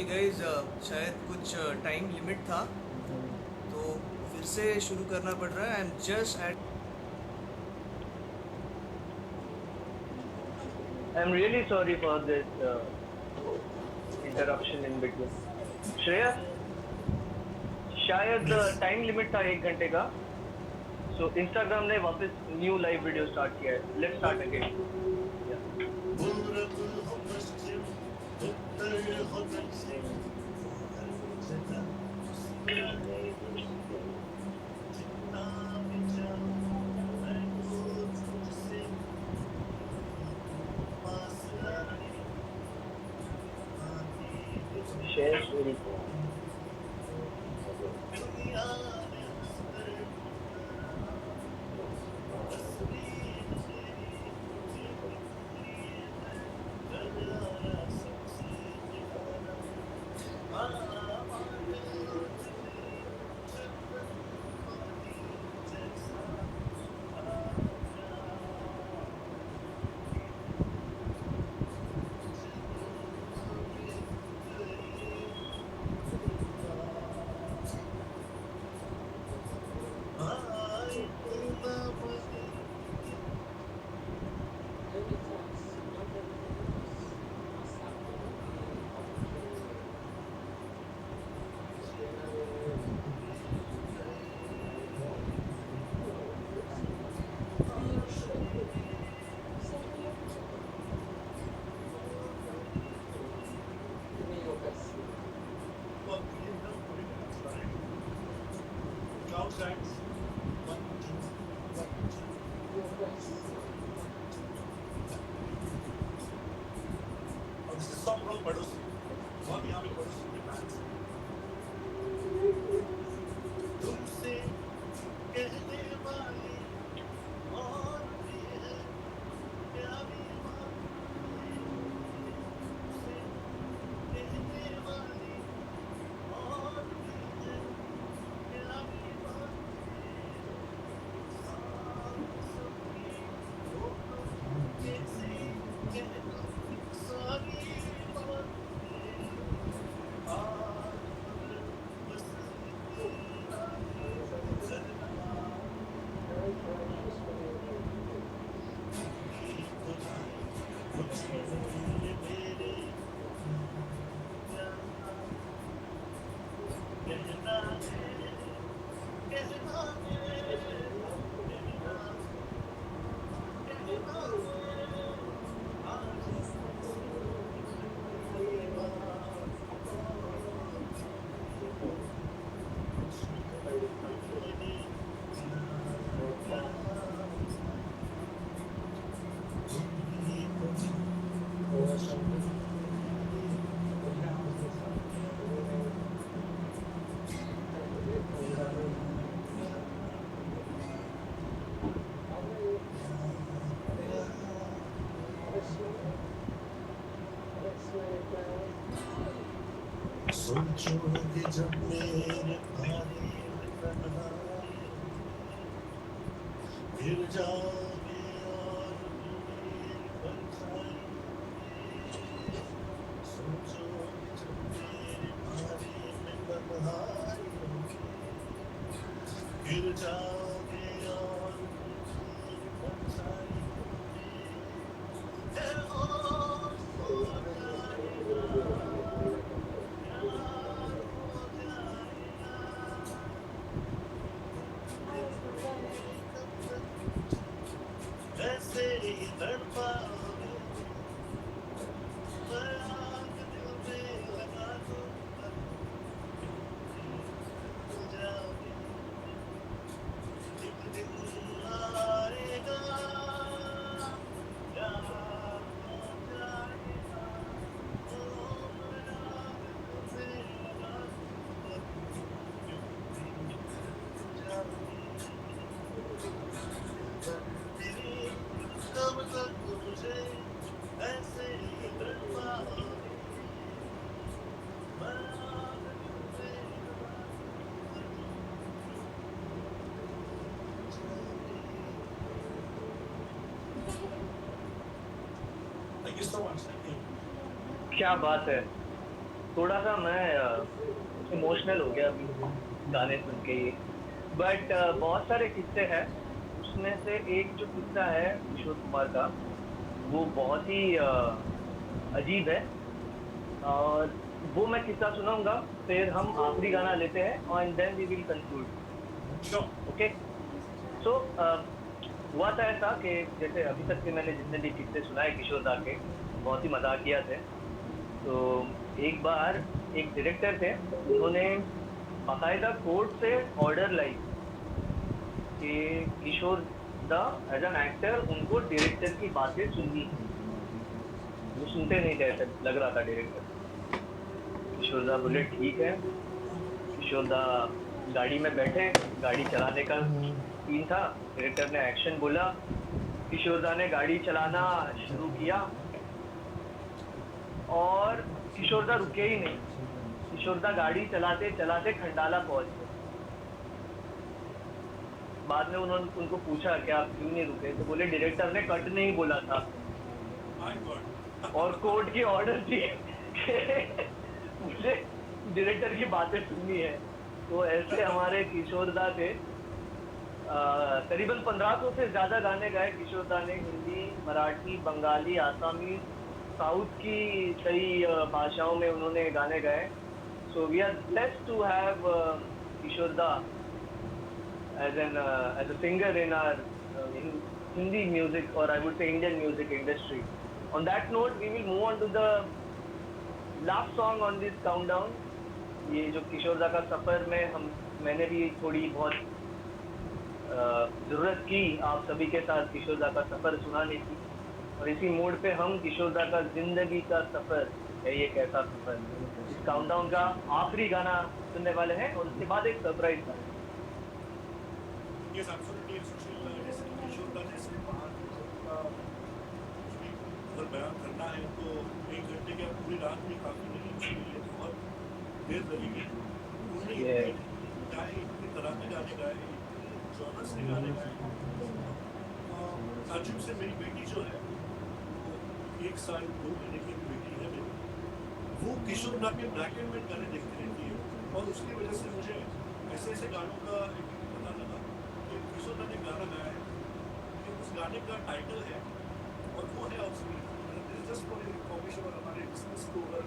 Guys शायद कुछ time limit था तो फिर से शुरू करना पड़ रहा है। I am just at I'm really sorry for this interruption in between. Shreyas, शायद Yes. टाइम लिमिट था 1 घंटे का। सो इंस्टाग्राम ने वापस न्यू लाइव वीडियो स्टार्ट किया है। Let's start again. पूरब हो पश्चिम, उत्तर हो दक्षिण, वो हर जगह मुस्कुराए। जितना भी चाहूं मैं वो तुझसे पास आए। आती है शेयर स्टोरी। दुनिया में हंस कर तस्वीर तेरी मुझे है, नजर आया सबसे प्यारा। पड़ोसी बहुत यहाँ पे पड़ोसी के फैंस तुमसे कहने वाली और भी है प्यारी तुमसे कहने वाली और भी है प्यारी कैसे कहना सारी सोचोगे जब मेरे बारे में तन्हाई फिर जाओगे और मेरी परछाई सोचोगे जब मेरे बारे में तन्हाई फिर जाओगे और मेरी परछाई ऐसे ही तड़पाओगे मैं आग दिल में लगा दूंगा हो जाओगे एक दिन आएगा प्यार हो जाएगा तो मैं आग दिल में लगा दूंगा हो जाओगे कब तक मुझे ऐसे ही तड़पाओगे मैं आग दिल में लगा Thank you so much. Thank you. क्या बात है। थोड़ा सा मैं इमोशनल हो गया अभी गाने सुन के ये। बट बहुत सारे किस्से हैं, उसमें से एक जो किस्सा है किशोर कुमार का, वो बहुत ही अजीब है, और वो मैं किस्सा सुनाऊंगा, फिर हम आखिरी गाना लेते हैं and then we will conclude. Sure. Okay. So हुआ था ऐसा कि जैसे अभी तक के मैंने जितने भी किस्से सुनाए किशोर दा के, बहुत ही मजाकिया थे। तो एक बार एक डायरेक्टर थे, उन्होंने बाकायदा कोर्ट से ऑर्डर लाई कि किशोर दा एज एन एक्टर उनको डायरेक्टर की बातें सुननी है। वो सुनते नहीं थे, ऐसा लग रहा था डायरेक्टर। किशोर दा बोले ठीक है। किशोर दा गाड़ी में बैठे, गाड़ी चलाने का सीन था, डायरेक्टर ने एक्शन बोला, किशोर दा ने गाड़ी चलाना शुरू किया और किशोर दा रुके ही नहीं। किशोर दा गाड़ी चलाते चलाते खंडाला पहुंच गए। बाद में उन्होंने उनको पूछा कि आप क्यों नहीं रुके, तो बोले डायरेक्टर ने कट नहीं बोला था माय गॉड। और कोर्ट की ऑर्डर थी कि मुझे डायरेक्टर की बातें सुननी है। तो ऐसे हमारे किशोर दा थे। करीबन 1500 से ज्यादा गाने गाए किशोर दा ने, हिंदी, मराठी, बंगाली, आसामी, साउथ की कई भाषाओं में उन्होंने गाने गाए। So we are blessed to have Kishore da as a singer in our Hindi music, or I would say Indian music industry. On that note, we will move on to the last song on this countdown. ये जो किशोर दा का सफर में मैंने भी थोड़ी बहुत जरूरत की आप सभी के साथ किशोर दा का सफर सुनाने की, और इसी मोड पे हम किशोर दा का जिंदगी का सफर है ये कैसा सफर, इस काउंटडाउन का आखिरी गाना सुनने वाले हैं, और उसके बाद एक सरप्राइज गाना। Yes absolutely. सुशील, जैसे किशोर दा जैसे महान का कुछ भी अगर बयान करना है तो 1 घंटे की पूरी रात भी काफी नहीं, उसके लिए बहुत देर लगेगी। उन्होंने चाहे इतनी तरह के गाने गाए, जॉनर्स के गाने गाए। ताजुब से मेरी बेटी जो है, वो 1 साल 2 महीने की बेटी है मेरी, वो किशोर दा के ब्लैक एंड व्हाइट गाने देखती रहती है, और उसकी वजह से मुझे ऐसे ऐसे गानों का पता लगा कि किशोर दा ने गाना गाया है, कि उस गाने का टाइटल है और वो है ऑब्सोल्यूट। जस्ट फॉर इन्फॉर्मेशन, और हमारे लिसनर्स को अगर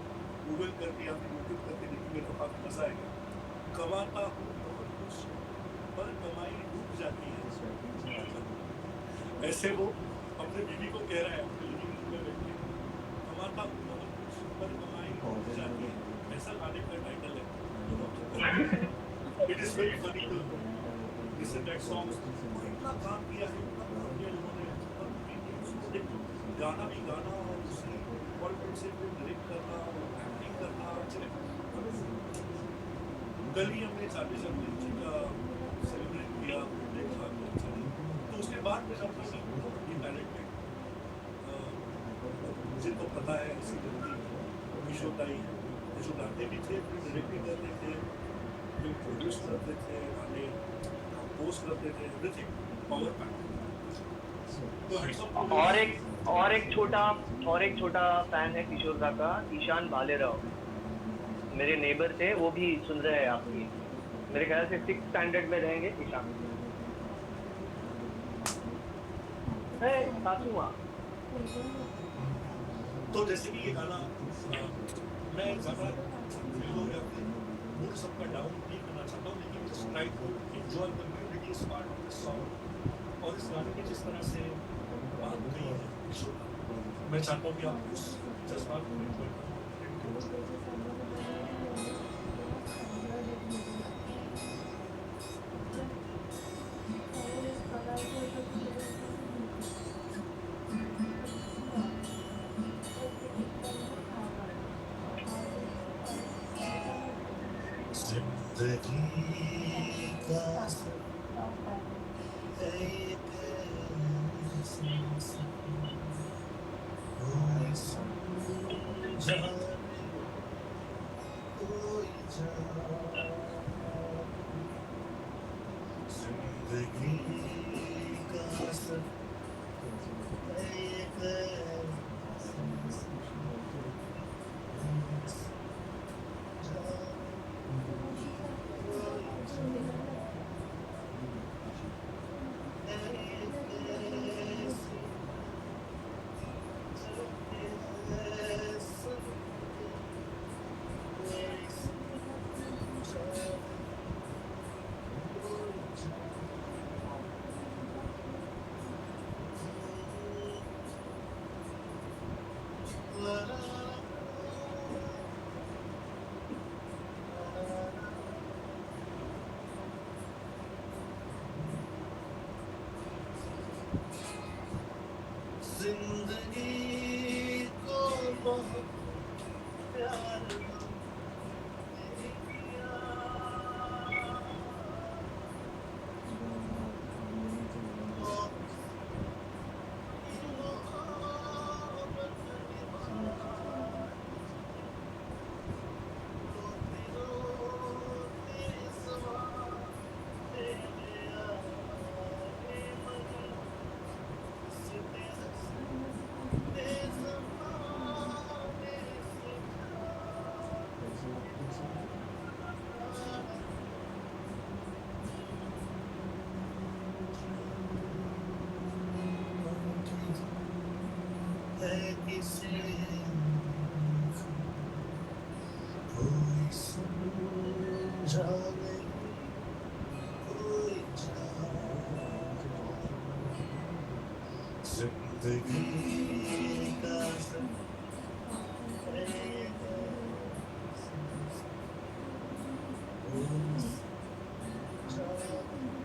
गूगल करके या फिर यूट्यूब करके देखेंगे तो काफी मजा आएगा। कमाता हूँ बहुत कुछ पर कमाई डूब जाती है, ऐसे वो अपने बीवी को कह रहा है अपने लिविंग रूम में बैठ के, कमाता हूँ बहुत कुछ पर कमाई डूब जाती है, ऐसा गाने का टाइटल है। It is very funny to listen that songs. इतना काम किया है, इतना काम किया इन्होंने, और एक गाना भी गाना और उसे पॉलिटिक्स से डायरेक्ट करना और एक्टिंग करना। कल ही हमने चालीस जी का सेलिब्रेट किया, देखा तो उसके बाद में जब ये टैलेंट है, मुझे तो पता है इसी जल्दी किशोर दा ही है जो गाते भी थे, फिर डायरेक्ट भी करते थे, फिर प्रोड्यूस करते थे, गाने कंपोज करते थे, एवरीथिंग पावर पैक। और एक छोटा फैन है किशोर दा का, ईशान भालेराव, मेरे नेबर थे, वो भी सुन रहे हैं आपकी, मेरे ख्याल से 6th स्टैंडर्ड में रहेंगे ईशान। सासू माँ। तो जैसे कि ये गाना मैं ज़्यादा फील या फिर मूड सबका डाउन नहीं करना चाहता हूँ, लेकिन just try to enjoy the melodious part of the song. और इस गाने में जिस तरह से बात कही है किशोर दा, मैं चाहता हूँ कि आप उस जज्बात को एंजॉय करें। जिंदगी का जाने कोई जाने जिंदगी का सफर है ये कोई जाने कोई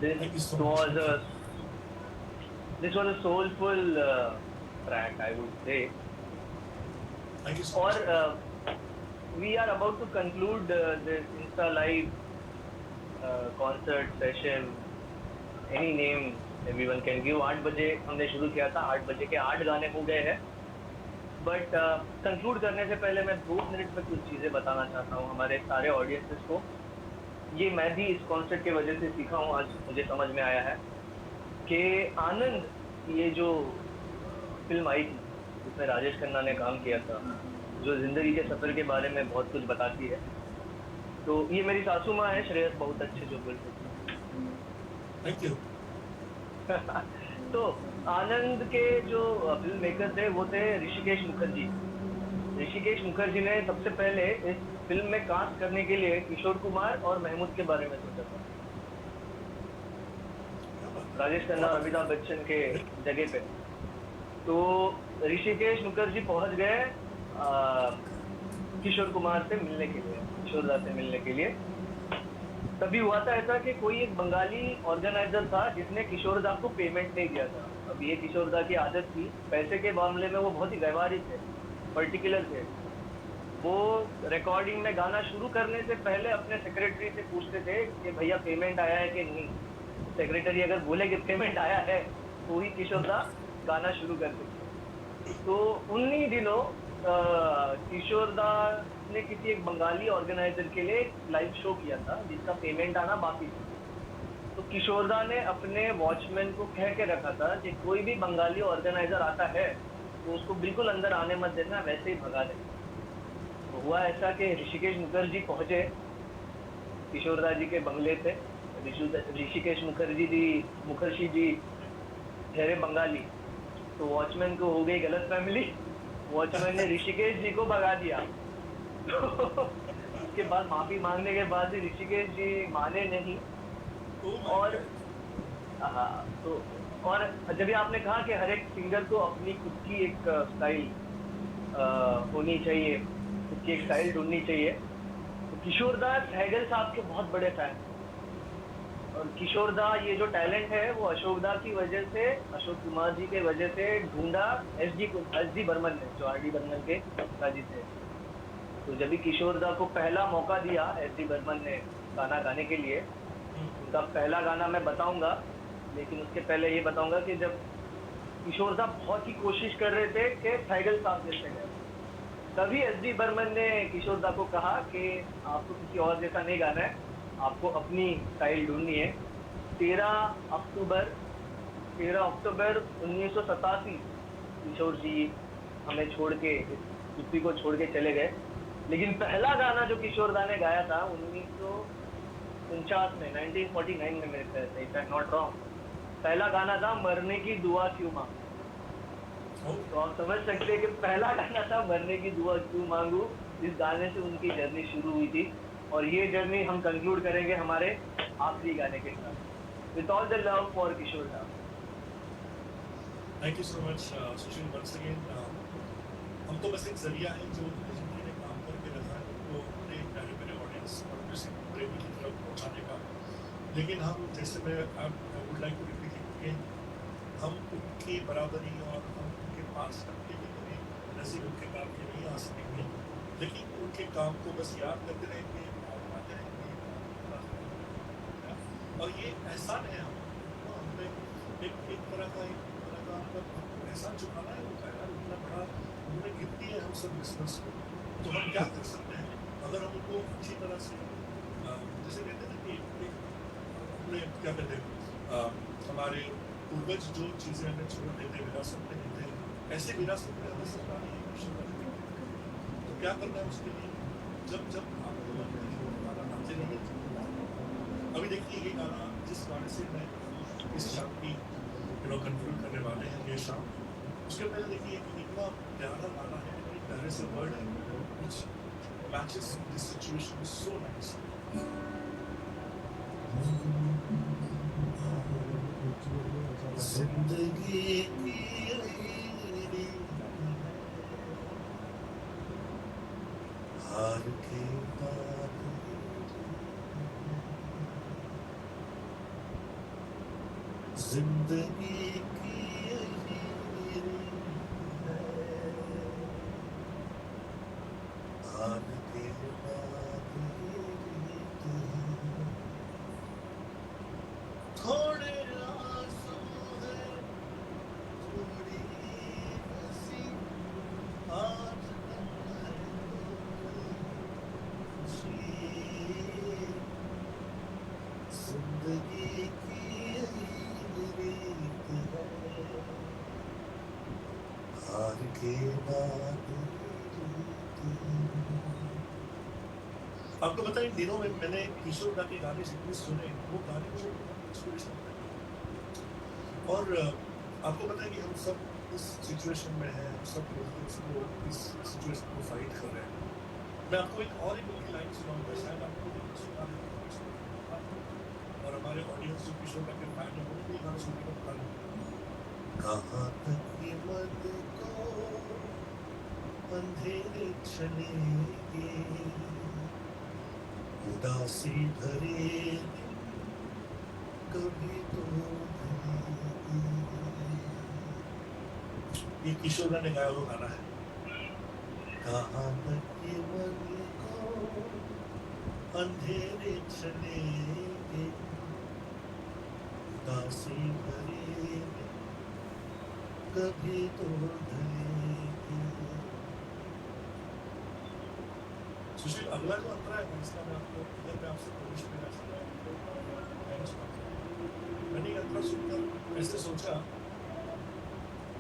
This Thank you so was much. a soulful track, I would say. Thank you so Or much. we are about to conclude this Insta Live concert session. Any name everyone can give. 8 बजे हमने शुरू किया था, 8 बजे के 8 गाने हो गए हैं. बट कंक्लूड करने से पहले मैं 2 मिनट में कुछ चीज़ें बताना चाहता हूँ हमारे सारे ऑडियंसेस को. ये मैं भी इस कॉन्सर्ट की वजह से सीखा हूँ, आज मुझे समझ में आया है कि आनंद, ये जो फिल्म आई थी जिसमें राजेश खन्ना ने काम किया था, जो ज़िंदगी के सफ़र के बारे में बहुत कुछ बताती है, तो ये मेरी सासू माँ है श्रेयस, बहुत अच्छे जो बोलते Thank you. तो आनंद के जो फिल्म मेकर थे वो थे ऋषिकेश मुखर्जी. ऋषिकेश मुखर्जी ने सबसे पहले इस फिल्म में कास्ट करने के लिए किशोर कुमार और महमूद के बारे में सोचा था, राजेश खन्ना और अमिताभ बच्चन के जगह पे. तो ऋषिकेश मुखर्जी पहुंच गए किशोर कुमार से मिलने के लिए, किशोर दा से मिलने के लिए. तभी हुआ था ऐसा कि कोई एक बंगाली ऑर्गेनाइजर था जिसने किशोर दा को पेमेंट नहीं दिया था. अब ये किशोर दा की आदत थी, पैसे के मामले में वो बहुत ही व्यवहारिक थे, पर्टिकुलर थे. वो रिकॉर्डिंग में गाना शुरू करने से पहले अपने सेक्रेटरी से पूछते थे कि भैया पेमेंट आया है कि नहीं. सेक्रेटरी अगर बोले कि पेमेंट आया है तो ही किशोर दा गाना शुरू कर देते. तो उन्हीं दिनों किशोर दा ने किसी एक बंगाली ऑर्गेनाइजर के लिए लाइव शो किया था जिसका पेमेंट आना बाकी था. तो किशोर दा ने अपने वॉचमैन को कह के रखा था कि कोई भी बंगाली ऑर्गेनाइजर आता है तो उसको बिल्कुल अंदर आने मत देना, वैसे ही भगा देना. तो हुआ ऐसा कि ऋषिकेश मुखर्जी पहुंचे, किशोर दा जी के बंगले थे. ऋषिकेश मुखर्जी जी ठहरे बंगाली, तो वॉचमैन को हो गई गलत फैमिली, वॉचमैन ने ऋषिकेश जी को भगा दिया. तो उसके बाद माफी मांगने के बाद भी ऋषिकेश जी माने नहीं. और हाँ, तो और जब भी आपने कहा कि हर एक सिंगर को अपनी खुद की एक स्टाइल होनी चाहिए, खुद की एक स्टाइल ढूंढनी चाहिए, तो किशोर दा सहगल साहब के बहुत बड़े फैन. और किशोर दा ये जो टैलेंट है वो अशोक दा की वजह से, अशोक कुमार जी के वजह से ढूंढा एस डी बर्मन ने, जो आर डी बर्मन के पिताजी थे. तो जब भी किशोर दा को पहला मौका दिया एस डी बर्मन ने गाना गाने के लिए, उनका पहला गाना मैं बताऊंगा, लेकिन उसके पहले ये बताऊंगा कि जब किशोर दा बहुत ही कोशिश कर रहे थे कि सहगल साहब जैसे गए, तभी एस डी बर्मन ने किशोर दा को कहा कि आपको किसी और जैसा नहीं गाना है, आपको अपनी स्टाइल ढूंढनी है. 13 अक्टूबर 1987 किशोर जी हमें छोड़ के, यूपी को छोड़ के चले गए. लेकिन पहला गाना जो किशोर दा ने गाया था 1949 में, 1949 में मेरे ख्याल से, if I am not wrong, पहला गाना था मरने की दुआ क्यों मांगू. तो आप समझ सकते हैं कि पहला गाना था मरने की दुआ क्यों मांगू. इस गाने से उनकी जर्नी शुरू हुई थी, और ये जर्नी हम कंक्लूड करेंगे हमारे आखिरी गाने के साथ, with all the love for Kishore da. Thank you so much, Sushil, once again. हम तो बस एक जरिया है जो जिंदगी में काम करके रखा है उनको अपने प्यारे मेरे ऑडियंस और किसी प्रेमी की तरफ पहुंचाने का. लेकिन हम, जैसे मैं I would like to repeat again, हम उनकी बराबरी और हम उनके पास रखने के कभी नसीब उनके काम के नहीं आ सकेंगे, लेकिन उनके काम को बस याद करते रहेंगे और आते रहेंगे. और ये एहसान है हमने एक तरह का मतलब एहसान चुकाना है उनका यार, इतना बड़ा उन्होंने गिफ्ट दिया है हम सब लिसनर्स को, तो हम क्या कर सकते हैं अगर हम उनको अच्छी तरह से जैसे कहते हैं कि अपने क्या कहते हैं हमारे पूर्वज जो चीज़ें हमें छोड़ देते विरासत में देते हैं, ऐसे विरासत में हमें सरकार ये क्वेश्चन करती है, तो क्या करना है उसके लिए? जब आपको लगता है कि गाना नाचे नहीं है, अभी देखिए ये गाना जिस गाने से मैं इस शाम की कंक्लूड करने वाले हैं ये शाम, उसके पहले देखिए इतना प्यारा गाना है, बड़े प्यारे से वर्ड है which matches this situation so nicely. जिंदगी की हार के बाद जिंदगी की हार के बाद थोड़े आंसू है थोड़ी हंसी आज है खुशी जिंदगी की रीत है हार के बाद आपको पता है इन दिनों में मैंने किशोर दा के गाने जितने सुने वो गाने मुझे इंस्पिरेशन देते और आपको पता है कि हम सब इस सिचुएशन में हैं, हम सब लोग इस सिचुएशन को फाइट कर रहे हैं। मैं आपको एक उनकी लाइन सुनाऊंगा, शायद आपको भी सुना देगा और हमारे ऑडियंस जो किशोर दा के फैन है वो भी गाना सुनने को बता दें। कहाँ तक ये मन को अंधेरे चलेंगे उदासी भरे कभी तो ये किशोर दा ने गाया हुआ गाना है। कहाँ तक ये मन को अंधेरे चलेंगे उदासी भरे कभी तो सुशील अगला जो अंतरा है इसका मैं आपको इधर पे आपसे प्रवेश में मैंने अंतरा सुनकर ऐसे सोचा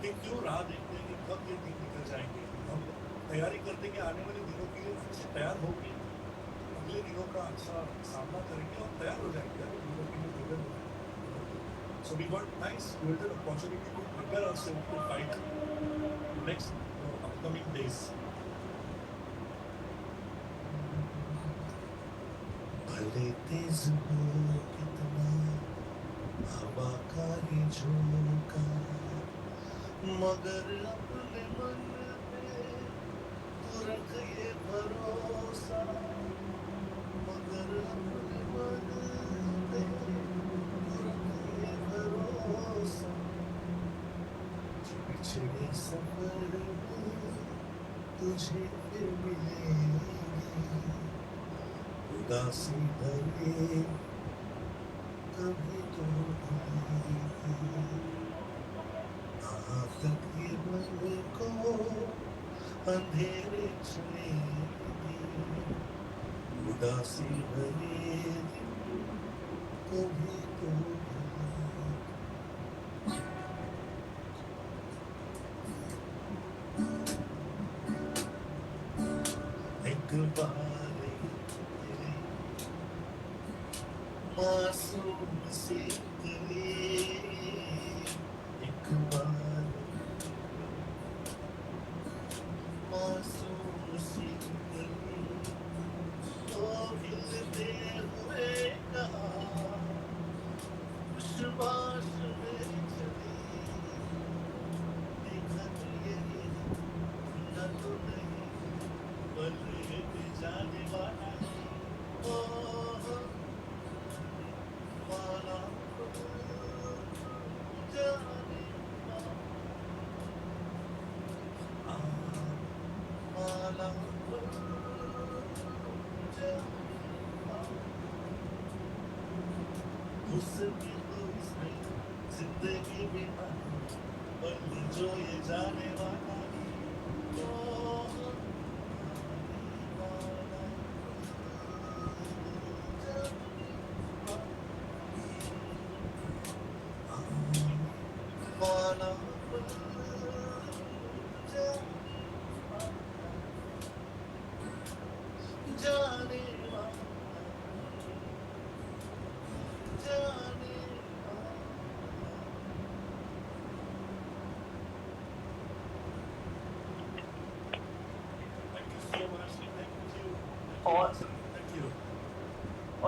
कि क्यों राह देखते हैं कि कब ये दिन निकल जाएंगे, हम तैयारी करते हैं कि आने वाले दिनों के लिए फिर से तैयार होगी, अगले दिनों का अच्छा सामना करेंगे और तैयार हो जाएंगे अगले दिनों के लिए प्रिपेयर हो जाएंगे। So we got nice golden opportunity to prepare ourselves to fight next upcoming days. भले तेज हो कितना हवा का ही झोंका मगर अपने मन पे तू रख ये भरोसा मगर अपने मन पे तू रख ये भरोसा पिछड़े सफर में तुझे फिर मिलेगी उदासी भरे कभी तो कहाँ तक ये मन को अंधेरे चलेगी उदासी भरे कभी तो एक बार मासूम सी गली एक बार मासूम सी गली तो खिलते हुए कहा खुशबाश में चली देखा तो यही न तो नहीं बल जाने वाला वाला जाने वाला उसकी कोई सही जिंदगी में और जो ये जाने वाला जाने और Thank you.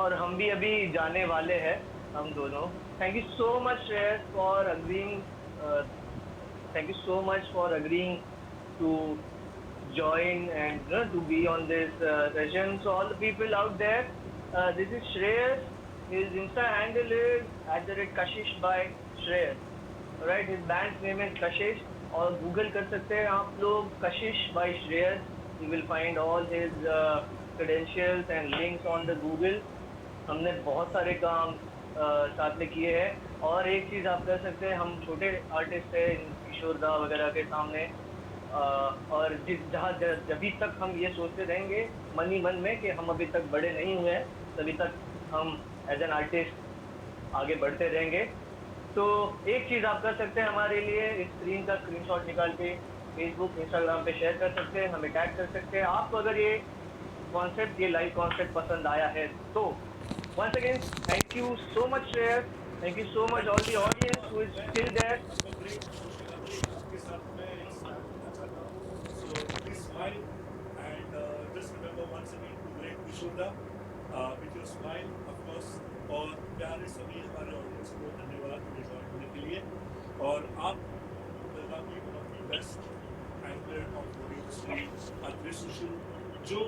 और हम भी अभी जाने वाले हैं, हम दोनों. Thank you so much, Shreyas, for agreeing. Thank you so much for agreeing to join and to be on this session. So all the people out there, this is Shreyas. His Insta handle is @Kashish by Shreyas. Alright, his band's name is Kashish. और Google कर सकते हैं आप लोग Kashish by Shreyas. You will find all his credentials and links on the Google. हमने बहुत सारे काम साथ में किए हैं. और एक चीज़ आप कर सकते हैं, हम छोटे आर्टिस्ट हैं किशोर दा वगैरह के सामने, और जहाँ जभी तक हम ये सोचते रहेंगे मन ही मन में कि हम अभी तक बड़े नहीं हुए हैं, तभी तक हम एज एन आर्टिस्ट आगे बढ़ते रहेंगे. तो एक चीज़ आप कर सकते हैं हमारे लिए, इस स्क्रीन का स्क्रीनशॉट निकाल के फेसबुक इंस्टाग्राम पे शेयर कर सकते हैं, हमें टैग कर सकते हैं. आपको अगर ये कॉन्सेप्ट, ये लाइव कॉन्सेप्ट पसंद आया है तो once again thank you so much Shreyas, thank you so much all the audience who is still there. आपके साथ मैं एक स्नैप लेना चाहता हूँ. So please smile and just remember once again to great Kishorda with your smile of course. और प्यारे सभी हमारे ऑडियंस को धन्यवाद मुझे ज्वाइन होने के लिए. और आप lovely one of the best anchor of body industry Advait Sushil, जो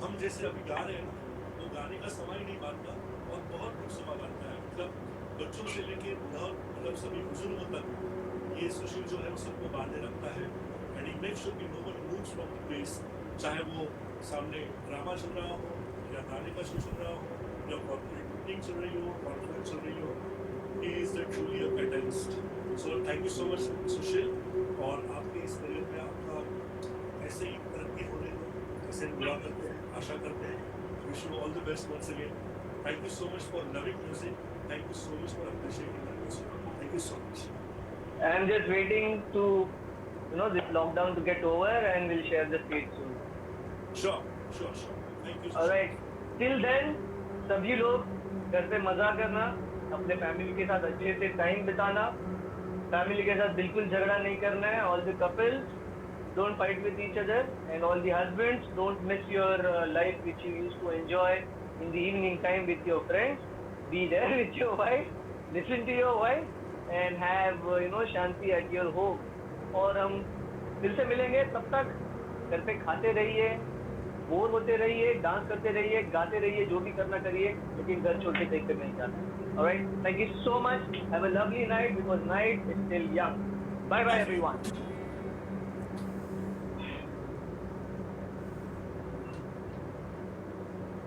हम जैसे अभी गा रहे हैं ना, वो गाने का समय नहीं बांधता और बहुत कुछ समय बांधता है. मतलब बच्चों से लेके बुढ़ा, मतलब सभी बुजुर्गों तक ये सुशील जो है वो सबको बांधे रखता है. एंड ही मेक श्योर कि no one moves from the place, चाहे वो सामने ड्रामा चल रहा हो या गाने का शो चल रहा हो या कॉर्पोरेट मीटिंग चल रही हो, कॉन्फ्रेंस चल रही हो. He is truly a catalyst. So thank you so much Sushil. और आपके इस करियर में आपका ऐसे ही तरक्की होने दो, ऐसे दुआ करते हैं, आशा करते हैं. Wish you all the best once again. Thank you so much for loving music. Thank you so much for appreciating my music. Thank you so much. I'm just waiting to, this lockdown to get over and we'll share the speed soon. Sure. Thank you. Alright. Till then, सभी लोग घर पे मजा करना, अपने family के साथ अच्छे से टाइम बिताना, फैमिली के साथ बिल्कुल झगड़ा नहीं करना है. All the couples, don't fight with each other, and all the husbands, don't miss your life which you used to enjoy in the evening time with your friends. Be there with your wife, listen to your wife, and have shanti at your home. और हम फिर से मिलेंगे, तब तक घर पे खाते रहिए, बोर होते रहिए, डांस करते रहिए, गाते रहिए, जो भी करना करिए, लेकिन घर छोड़ के कहीं पे नहीं जाना. Alright, thank you so much. Have a lovely night because night is still young. Bye bye everyone.